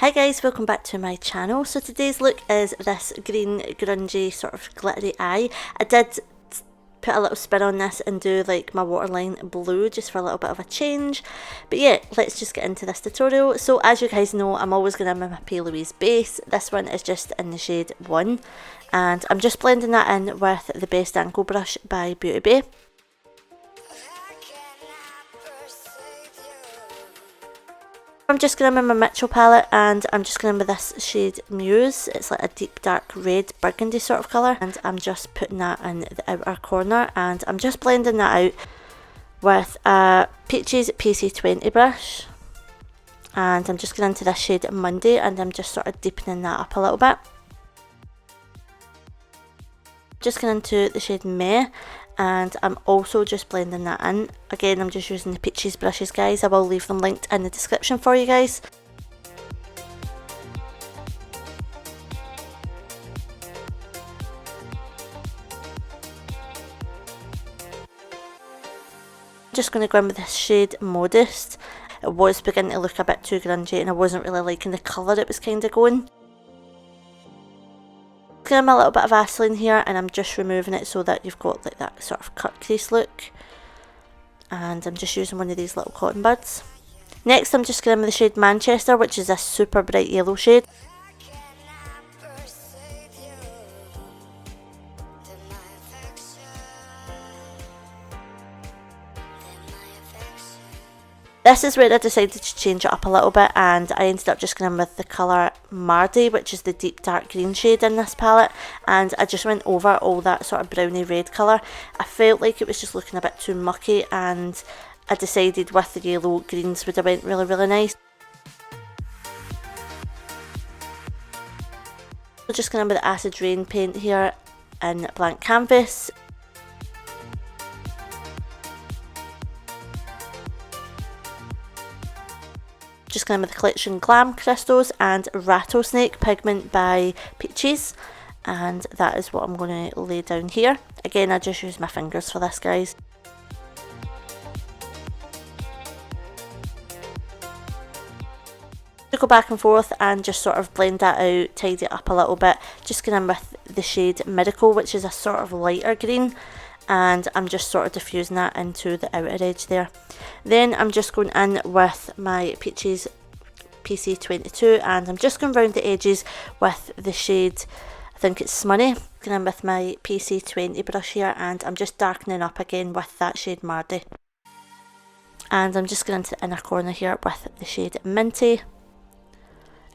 Hi guys, welcome back to my channel. So today's look is this green grungy sort of glittery eye. I did put a little spin on this and do like my waterline blue just for a little bit of a change. But yeah, let's just get into this tutorial. So as you guys know, I'm always going to mimic Louise base. This one is just in the shade 1 and I'm just blending that in with the Best Ankle brush by Beauty Bay. I'm just going to my Mitchell palette and I'm just going to this shade Muse. It's like a deep dark red burgundy sort of colour, and I'm just putting that in the outer corner and I'm just blending that out with a Peaches PC20 brush, and I'm just going into this shade Monday and I'm just sort of deepening that up a little bit. Just going into the shade May and I'm also just blending that in. Again, I'm just using the Peaches brushes, guys. I will leave them linked in the description for you guys. Just going to go in with this shade Modest. It was beginning to look a bit too grungy and I wasn't really liking the colour it was kind of going. Give a little bit of Vaseline here and I'm just removing it so that you've got like that sort of cut crease look, and I'm just using one of these little cotton buds. Next I'm just going in with the shade Manchester, which is a super bright yellow shade. This is where I decided to change it up a little bit and I ended up just going in with the colour Mardy, which is the deep dark green shade in this palette, and I just went over all that sort of browny red colour. I felt like it was just looking a bit too mucky and I decided with the yellow greens would have went really nice. So just going in with the Acid Rain paint here in Blank Canvas. Just going with the collection Glam Crystals and Rattlesnake pigment by Peaches, and that is what I'm going to lay down here. Again, I just use my fingers for this, guys. Go back and forth and just sort of blend that out, tidy it up a little bit. Just going in with the shade Miracle, which is a sort of lighter green, and I'm just sort of diffusing that into the outer edge there. Then I'm just going in with my Peaches PC22 and I'm just going round the edges with the shade, I think it's Smoney. Going in with my PC20 brush here and I'm just darkening up again with that shade Mardy. And I'm just going into the inner corner here with the shade Minty.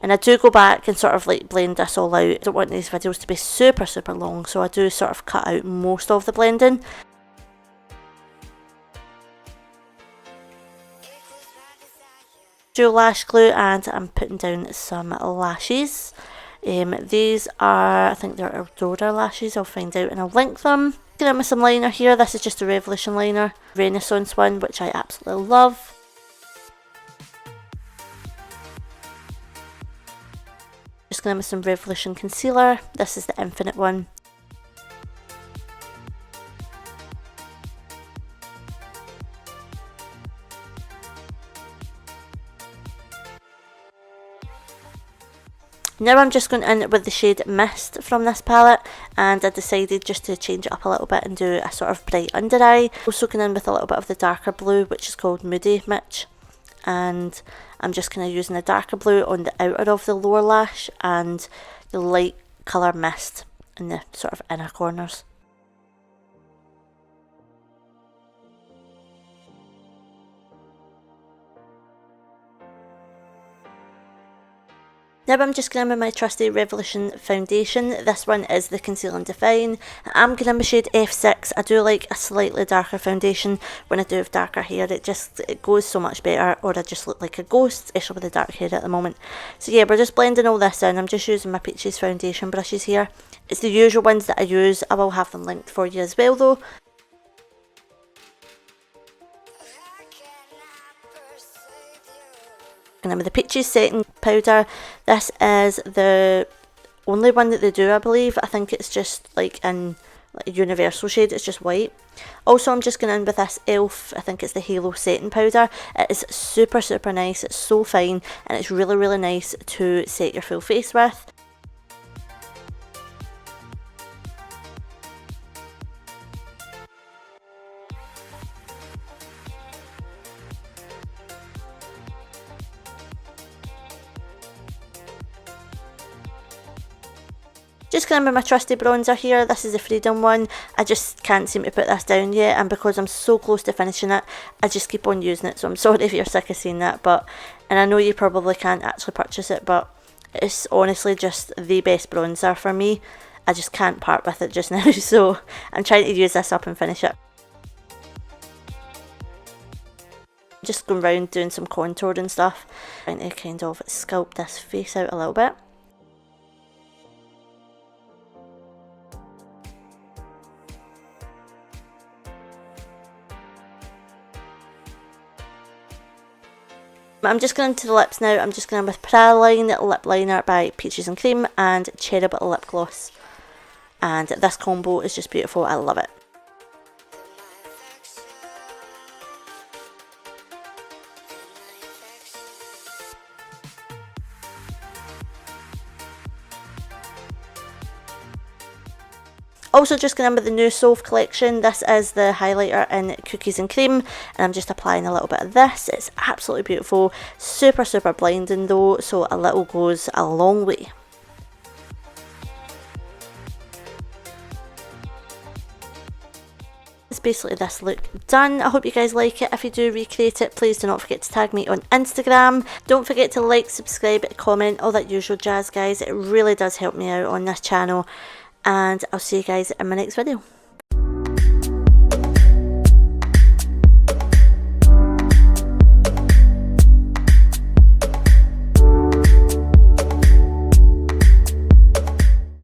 And I do go back and sort of like blend this all out. I don't want these videos to be super long, so I do sort of cut out most of the blending. Dual lash glue and I'm putting down some lashes. These are, I think they're eldoralashes, I'll find out and I'll link them. Going in with some liner here. This is just a Revolution liner, Renaissance one, which I absolutely love. Just going in with some Revolution concealer. This is the Infinite one. Now I'm just going in with the shade Mist from this palette, and I decided just to change it up a little bit and do a sort of bright under eye. Also going in with a little bit of the darker blue, which is called Moody Mitch, and I'm just kind of using the darker blue on the outer of the lower lash and the light colour Mist in the sort of inner corners. Now I'm just going in with my trusty Revolution foundation. This one is the Conceal and Define. I'm going in with shade F6. I do like a slightly darker foundation when I do have darker hair. It goes so much better, or I just look like a ghost, especially with the dark hair at the moment. So yeah, we're just blending all this in. I'm just using my Peaches foundation brushes here. It's the usual ones that I use. I will have them linked for you as well though. In with the Peaches setting powder. This is the only one that they do, I believe. I think it's just like in like a universal shade, it's just white. Also, I'm just going in with this e.l.f., I think it's the Halo Setting Powder. It is super, super nice, it's so fine, and it's really, really nice to set your full face with. Just going in with my trusty bronzer here. This is the Freedom one. I just can't seem to put this down yet, and because I'm so close to finishing it, I just keep on using it, so I'm sorry if you're sick of seeing that, and I know you probably can't actually purchase it, but it's honestly just the best bronzer for me. I just can't part with it just now, so I'm trying to use this up and finish it. Just going round doing some contour and stuff, trying to kind of sculpt this face out a little bit. I'm just going to the lips now. I'm just going with Praline Lip Liner by Peaches and Cream and Cherub Lip Gloss. And this combo is just beautiful. I love it. Also just going in with the new Soph collection. This is the highlighter in Cookies and Cream, and I'm just applying a little bit of this. It's absolutely beautiful, super, super blinding though, so a little goes a long way. It's basically this look done. I hope you guys like it. If you do recreate it, please do not forget to tag me on Instagram. Don't forget to like, subscribe, comment, all that usual jazz, guys. It really does help me out on this channel. And I'll see you guys in my next video.